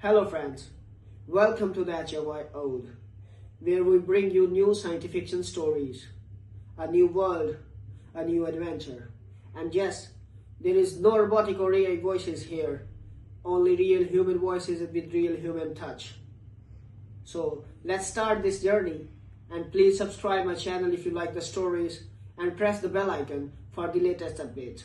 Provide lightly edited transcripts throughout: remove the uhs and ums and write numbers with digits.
Hello friends, welcome to the HFY Ode, where we bring you new science fiction stories, a new world, a new adventure. And yes, there is no robotic or AI voices here, only real human voices with real human touch. So let's start this journey, and please subscribe my channel if you like the stories and press the bell icon for the latest updates.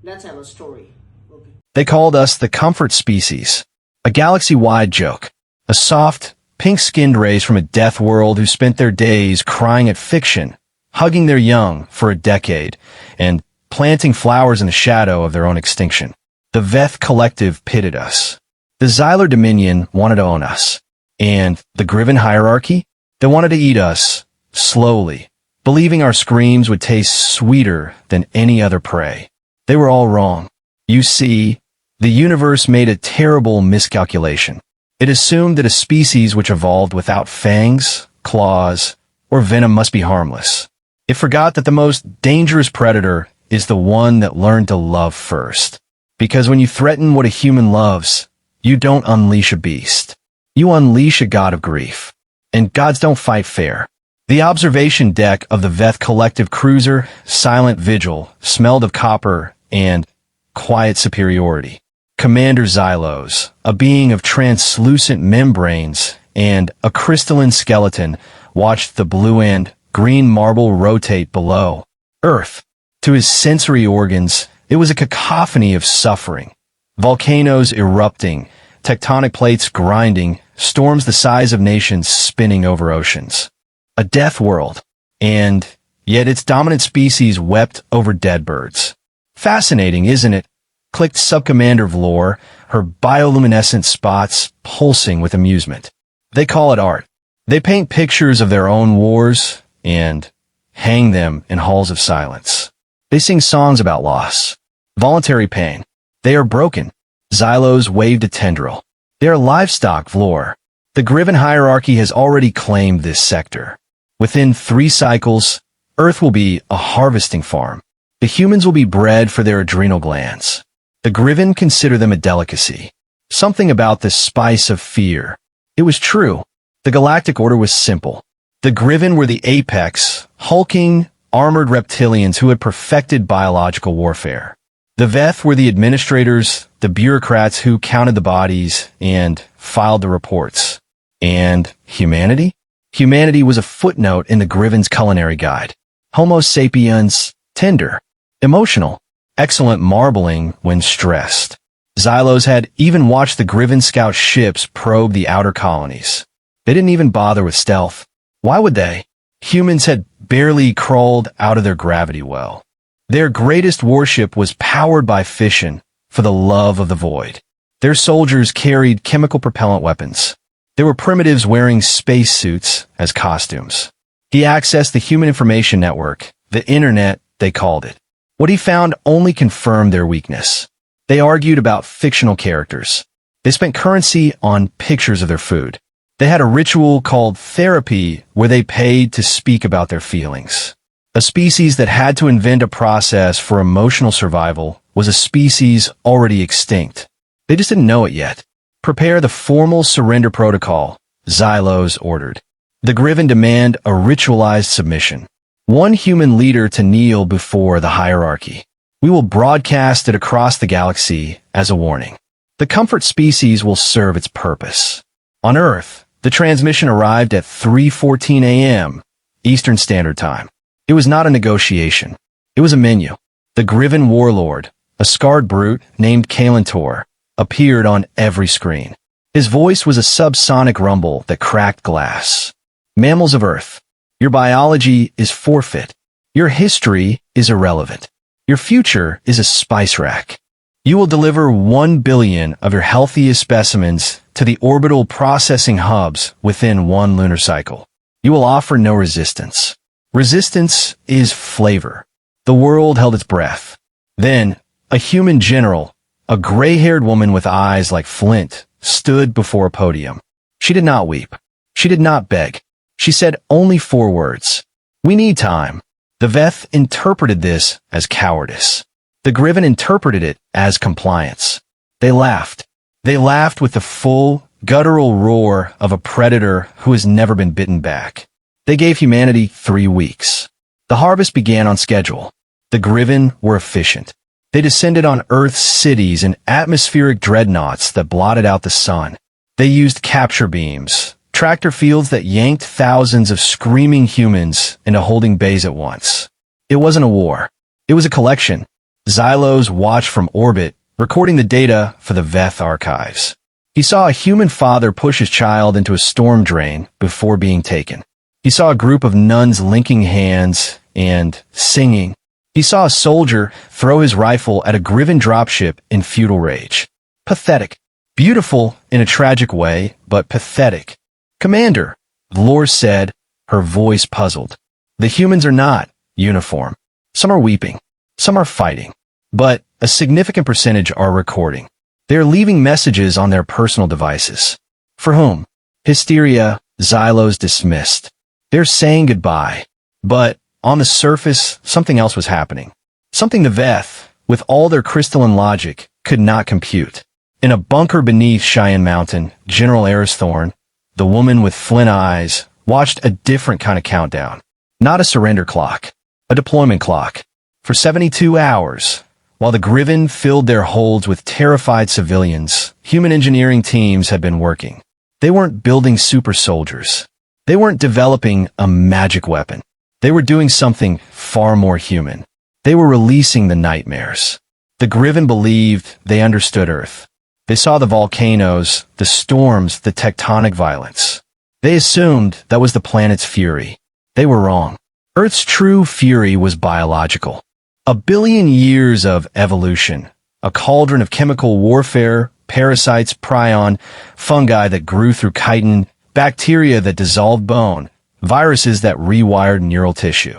Let's have a story. Okay. They called us the Comfort species, a galaxy-wide joke, a soft, pink-skinned race from a death world who spent their days crying at fiction, hugging their young for a decade, and planting flowers in the shadow of their own extinction. The Veth Collective pitted us. The Xylar Dominion wanted to own us. And the Griven Hierarchy? They wanted to eat us, slowly, believing our screams would taste sweeter than any other prey. They were all wrong. You see, the universe made a terrible miscalculation. It assumed that a species which evolved without fangs, claws, or venom must be harmless. It forgot that the most dangerous predator is the one that learned to love first. Because when you threaten what a human loves, you don't unleash a beast. You unleash a god of grief. And gods don't fight fair. The observation deck of the Veth Collective cruiser, Silent Vigil, smelled of copper and quiet superiority. Commander Xylos, a being of translucent membranes and a crystalline skeleton, watched the blue and green marble rotate below. Earth. To his sensory organs, it was a cacophony of suffering. Volcanoes erupting, tectonic plates grinding, storms the size of nations spinning over oceans. A death world. And yet its dominant species wept over dead birds. Fascinating, isn't it? Clicked Subcommander Vlor, her bioluminescent spots pulsing with amusement. They call it art. They paint pictures of their own wars and hang them in halls of silence. They sing songs about loss, voluntary pain. They are broken. Xylos waved a tendril. They are livestock, Vlor. The Griven hierarchy has already claimed this sector. Within 3 cycles, Earth will be a harvesting farm. The humans will be bred for their adrenal glands. The Griven consider them a delicacy. Something about this spice of fear. It was true. The galactic order was simple. The Griven were the apex, hulking, armored reptilians who had perfected biological warfare. The Veth were the administrators, the bureaucrats who counted the bodies and filed the reports. And humanity? Humanity was a footnote in the Griven's culinary guide. Homo sapiens, tender, emotional, excellent marbling when stressed. Xylos had even watched the Griven scout ships probe the outer colonies. They didn't even bother with stealth. Why would they? Humans had barely crawled out of their gravity well. Their greatest warship was powered by fission for the love of the void. Their soldiers carried chemical propellant weapons. There were primitives wearing spacesuits as costumes. He accessed the Human Information Network, the Internet, they called it. What he found only confirmed their weakness. They argued about fictional characters. They spent currency on pictures of their food. They had a ritual called therapy where they paid to speak about their feelings. A species that had to invent a process for emotional survival was a species already extinct. They just didn't know it yet. Prepare the formal surrender protocol, Xylos ordered. The Griven demand a ritualized submission. One human leader to kneel before the hierarchy. We will broadcast it across the galaxy as a warning. The Comfort species will serve its purpose. On Earth, the transmission arrived at 3:14 a.m. Eastern Standard Time. It was not a negotiation. It was a menu. The Griven warlord, a scarred brute named Kalentor, appeared on every screen. His voice was a subsonic rumble that cracked glass. Mammals of Earth, your biology is forfeit. Your history is irrelevant. Your future is a spice rack. You will deliver 1 billion of your healthiest specimens to the orbital processing hubs within 1 lunar cycle. You will offer no resistance. Resistance is flavor. The world held its breath. Then, a human general, a gray-haired woman with eyes like flint, stood before a podium. She did not weep. She did not beg. She said only 4 words. We need time. The Veth interpreted this as cowardice. The Griven interpreted it as compliance. They laughed. They laughed with the full, guttural roar of a predator who has never been bitten back. They gave humanity 3 weeks. The harvest began on schedule. The Griven were efficient. They descended on Earth's cities in atmospheric dreadnoughts that blotted out the sun. They used capture beams, tractor fields that yanked thousands of screaming humans into holding bays at once. It wasn't a war. It was a collection. Xylos watched from orbit, recording the data for the Veth archives. He saw a human father push his child into a storm drain before being taken. He saw a group of nuns linking hands and singing. He saw a soldier throw his rifle at a Griven dropship in futile rage. Pathetic. Beautiful in a tragic way, but pathetic. Commander, Vlor said, her voice puzzled. The humans are not uniform. Some are weeping. Some are fighting. But a significant percentage are recording. They are leaving messages on their personal devices. For whom? Hysteria, Xylos dismissed. They're saying goodbye. But on the surface, something else was happening. Something the Veth, with all their crystalline logic, could not compute. In a bunker beneath Cheyenne Mountain, General Aristhorn, the woman with flint eyes, watched a different kind of countdown. Not a surrender clock. A deployment clock. For 72 hours, while the Griven filled their holds with terrified civilians, human engineering teams had been working. They weren't building super soldiers. They weren't developing a magic weapon. They were doing something far more human. They were releasing the nightmares. The Griven believed they understood Earth. They saw the volcanoes, the storms, the tectonic violence. They assumed that was the planet's fury. They were wrong. Earth's true fury was biological. A billion years of evolution, a cauldron of chemical warfare, parasites, prion, fungi that grew through chitin, bacteria that dissolved bone, viruses that rewired neural tissue.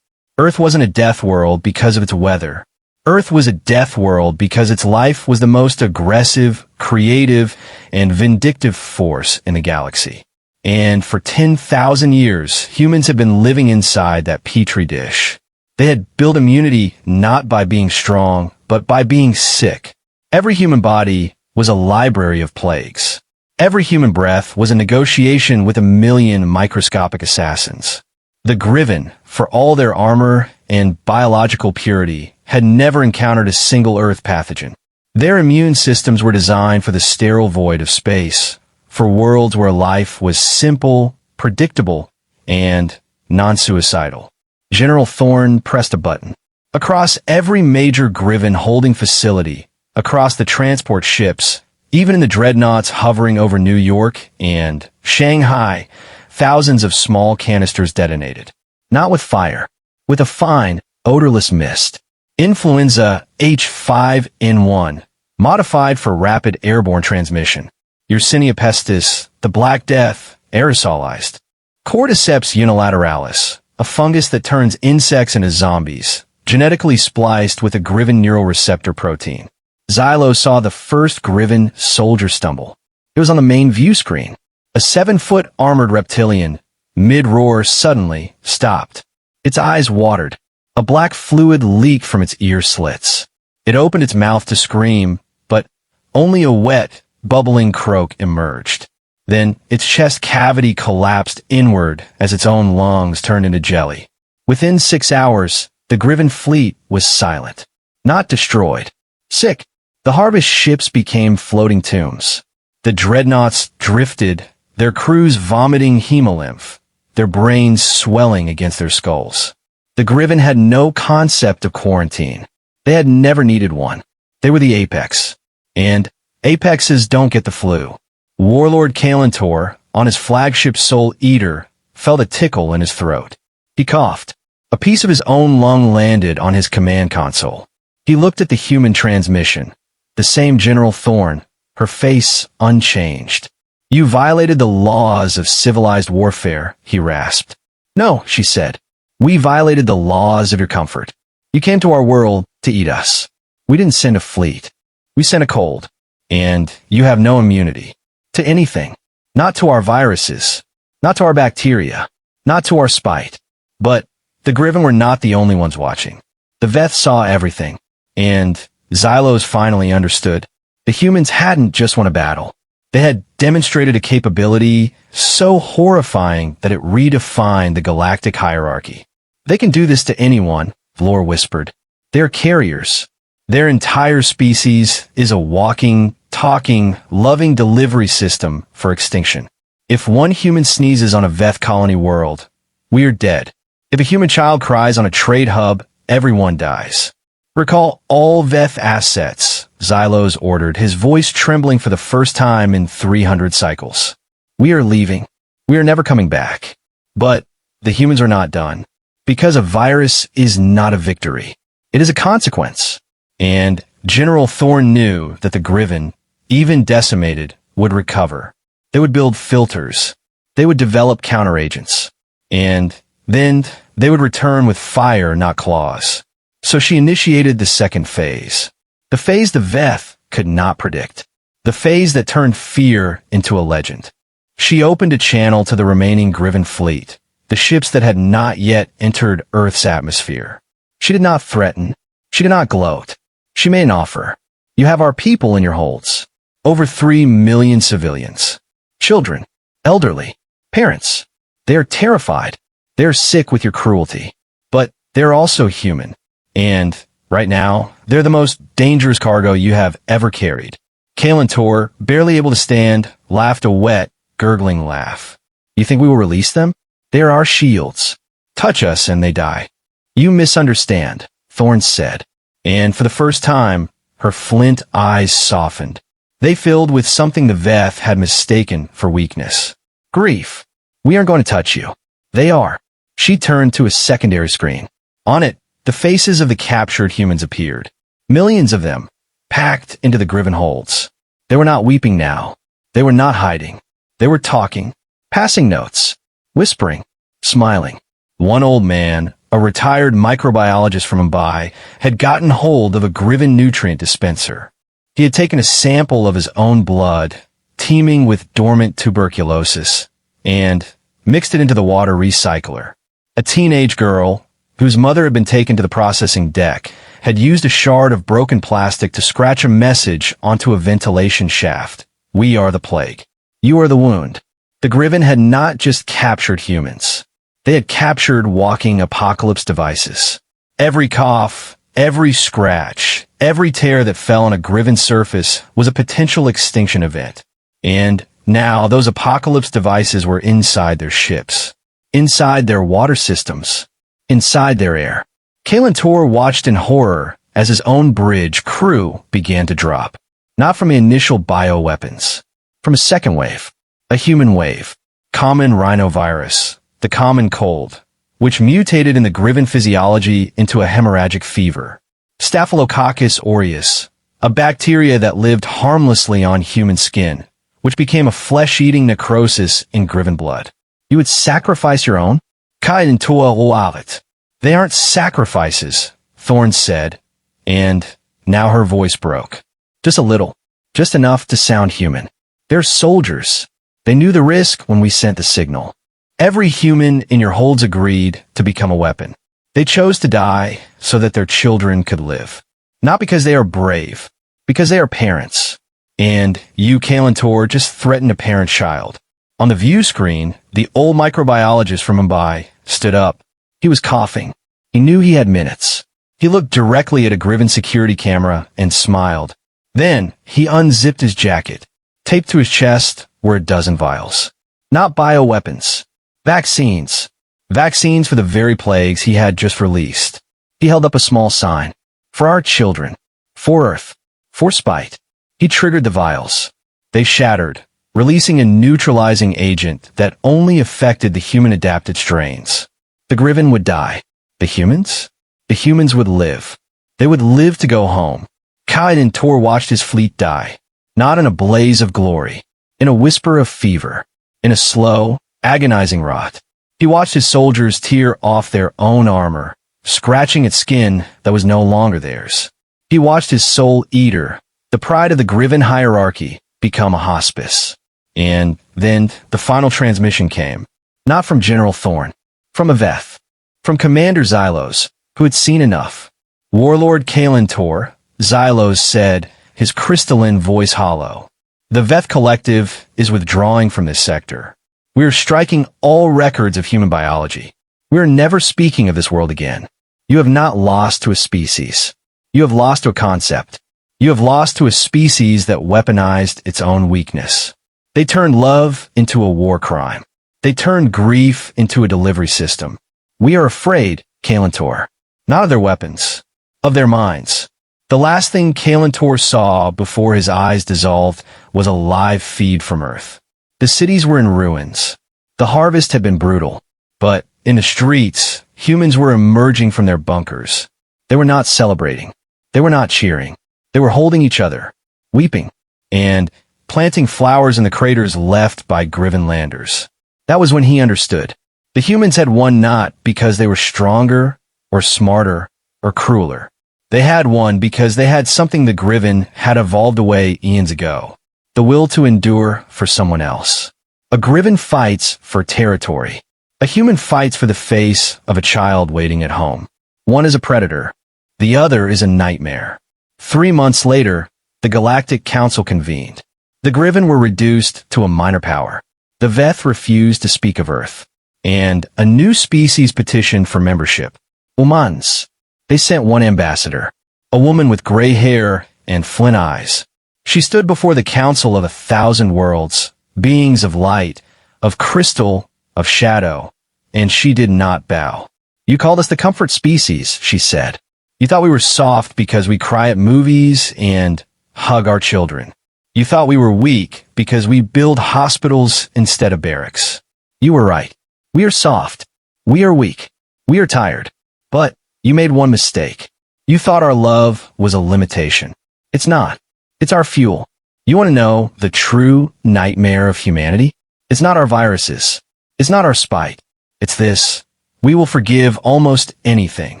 Earth wasn't a death world because of its weather. Earth was a death world because its life was the most aggressive, creative, and vindictive force in the galaxy. And for 10,000 years, humans have been living inside that petri dish. They had built immunity not by being strong, but by being sick. Every human body was a library of plagues. Every human breath was a negotiation with a million microscopic assassins. The Griven, for all their armor and biological purity, had never encountered a single Earth pathogen. Their immune systems were designed for the sterile void of space, for worlds where life was simple, predictable, and non-suicidal. General Thorne pressed a button. Across every major Griven holding facility, across the transport ships, even in the dreadnoughts hovering over New York and Shanghai, thousands of small canisters detonated. Not with fire, with a fine, odorless mist. Influenza H5N1, modified for rapid airborne transmission. Yersinia pestis, the Black Death, aerosolized. Cordyceps unilateralis, a fungus that turns insects into zombies, genetically spliced with a Griven neural receptor protein. Xylo saw the first Griven soldier stumble. It was on the main view screen. A 7-foot armored reptilian, mid-roar, suddenly stopped. Its eyes watered. A black fluid leaked from its ear slits. It opened its mouth to scream, but only a wet, bubbling croak emerged. Then its chest cavity collapsed inward as its own lungs turned into jelly. Within 6 hours, the Griven fleet was silent. Not destroyed. Sick. The harvest ships became floating tombs. The dreadnoughts drifted, their crews vomiting hemolymph, their brains swelling against their skulls. The Griven had no concept of quarantine. They had never needed one. They were the apex. And apexes don't get the flu. Warlord Kalantor, on his flagship Soul Eater, felt a tickle in his throat. He coughed. A piece of his own lung landed on his command console. He looked at the human transmission. The same General Thorne, her face unchanged. "You violated the laws of civilized warfare," he rasped. "No," she said. "We violated the laws of your comfort. You came to our world to eat us. We didn't send a fleet. We sent a cold. And you have no immunity. To anything. Not to our viruses. Not to our bacteria. Not to our spite. But the Griven were not the only ones watching. The Veth saw everything. And Xylos finally understood. The humans hadn't just won a battle. They had demonstrated a capability so horrifying that it redefined the galactic hierarchy. They can do this to anyone, Vlor whispered. They're carriers. Their entire species is a walking, talking, loving delivery system for extinction. If one human sneezes on a Veth colony world, we're dead. If a human child cries on a trade hub, everyone dies. Recall all Veth assets, Xylos ordered, his voice trembling for the first time in 300 cycles. We are leaving. We are never coming back. But the humans are not done. Because a virus is not a victory. It is a consequence. And General Thorn knew that the Griven, even decimated, would recover. They would build filters. They would develop counteragents. And then they would return with fire, not claws. So she initiated the second phase. The phase the Veth could not predict. The phase that turned fear into a legend. She opened a channel to the remaining Griven fleet, the ships that had not yet entered Earth's atmosphere. She did not threaten. She did not gloat. She made an offer. You have our people in your holds. Over 3 million civilians. Children. Elderly. Parents. They are terrified. They are sick with your cruelty. But they're also human. And, right now, they're the most dangerous cargo you have ever carried. Kalentor, barely able to stand, laughed a wet, gurgling laugh. You think we will release them? They are our shields. Touch us and they die. You misunderstand, Thorn said. And for the first time, her flint eyes softened. They filled with something the Veth had mistaken for weakness. Grief. We aren't going to touch you. They are. She turned to a secondary screen. On it, the faces of the captured humans appeared. Millions of them, packed into the Griven holds. They were not weeping now. They were not hiding. They were talking, passing notes, whispering, smiling. One old man, a retired microbiologist from Mumbai, had gotten hold of a Griven nutrient dispenser. He had taken a sample of his own blood, teeming with dormant tuberculosis, and mixed it into the water recycler. A teenage girl, whose mother had been taken to the processing deck, had used a shard of broken plastic to scratch a message onto a ventilation shaft. We are the plague. You are the wound. The Griven had not just captured humans. They had captured walking apocalypse devices. Every cough, every scratch, every tear that fell on a Griven surface was a potential extinction event. And now those apocalypse devices were inside their ships, inside their water systems, inside their air. Kalentor watched in horror as his own bridge crew began to drop. Not from the initial bioweapons, from a second wave, a human wave, common rhinovirus, the common cold, which mutated in the Griven physiology into a hemorrhagic fever. Staphylococcus aureus, a bacteria that lived harmlessly on human skin, which became a flesh-eating necrosis in Griven blood. You would sacrifice your own? Kain tua oalit. They aren't sacrifices, Thorn said, and now her voice broke. Just a little, just enough to sound human. They're soldiers. They knew the risk when we sent the signal. Every human in your holds agreed to become a weapon. They chose to die so that their children could live. Not because they are brave, because they are parents. And you, Kalentor, just threatened a parent child. On the view screen, the old microbiologist from Mumbai stood up. He was coughing. He knew he had minutes. He looked directly at a Griven security camera and smiled. Then he unzipped his jacket. Taped to his chest were a dozen vials. Not bioweapons. Vaccines. Vaccines for the very plagues he had just released. He held up a small sign. For our children. For Earth. For spite. He triggered the vials. They shattered, releasing a neutralizing agent that only affected the human-adapted strains. The Griven would die. The humans? The humans would live. They would live to go home. Kain Tor watched his fleet die. Not in a blaze of glory. In a whisper of fever. In a slow, agonizing rot. He watched his soldiers tear off their own armor, scratching at skin that was no longer theirs. He watched his soul eater, the pride of the Griven hierarchy, become a hospice. And then the final transmission came. Not from General Thorn. From a Veth. From Commander Xylos, who had seen enough. Warlord Kalentor, Xylos said, his crystalline voice hollow. The Veth Collective is withdrawing from this sector. We are striking all records of human biology. We are never speaking of this world again. You have not lost to a species. You have lost to a concept. You have lost to a species that weaponized its own weakness. They turned love into a war crime. They turned grief into a delivery system. We are afraid, Kalantor. Not of their weapons. Of their minds. The last thing Kalantor saw before his eyes dissolved was a live feed from Earth. The cities were in ruins. The harvest had been brutal. But in the streets, humans were emerging from their bunkers. They were not celebrating. They were not cheering. They were holding each other, weeping, and planting flowers in the craters left by Grivenlanders. That was when he understood. The humans had won not because they were stronger, or smarter, or crueler. They had won because they had something the Griven had evolved away eons ago. The will to endure for someone else. A Griven fights for territory. A human fights for the face of a child waiting at home. One is a predator. The other is a nightmare. 3 months later, the Galactic Council convened. The Griven were reduced to a minor power. The Veth refused to speak of Earth. And a new species petitioned for membership. Umans. They sent one ambassador. A woman with gray hair and flint eyes. She stood before the council of 1,000 worlds, beings of light, of crystal, of shadow, and she did not bow. You called us the comfort species, she said. You thought we were soft because we cry at movies and hug our children. You thought we were weak because we build hospitals instead of barracks. You were right. We are soft. We are weak. We are tired. But you made one mistake. You thought our love was a limitation. It's not. It's our fuel. You want to know the true nightmare of humanity? It's not our viruses. It's not our spite. It's this. We will forgive almost anything.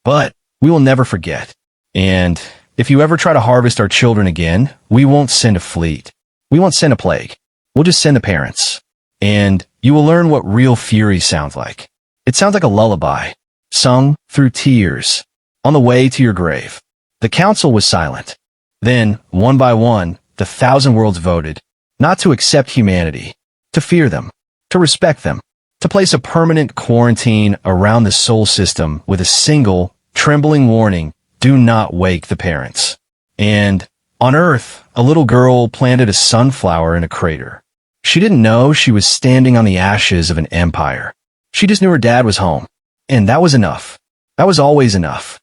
But we will never forget. And if you ever try to harvest our children again, we won't send a fleet. We won't send a plague. We'll just send the parents. And you will learn what real fury sounds like. It sounds like a lullaby, sung through tears, on the way to your grave. The council was silent. Then, one by one, the 1,000 worlds voted, not to accept humanity, to fear them, to respect them, to place a permanent quarantine around the soul system with a single, trembling warning, do not wake the parents. And, on Earth, a little girl planted a sunflower in a crater. She didn't know she was standing on the ashes of an empire. She just knew her dad was home. And that was enough. That was always enough.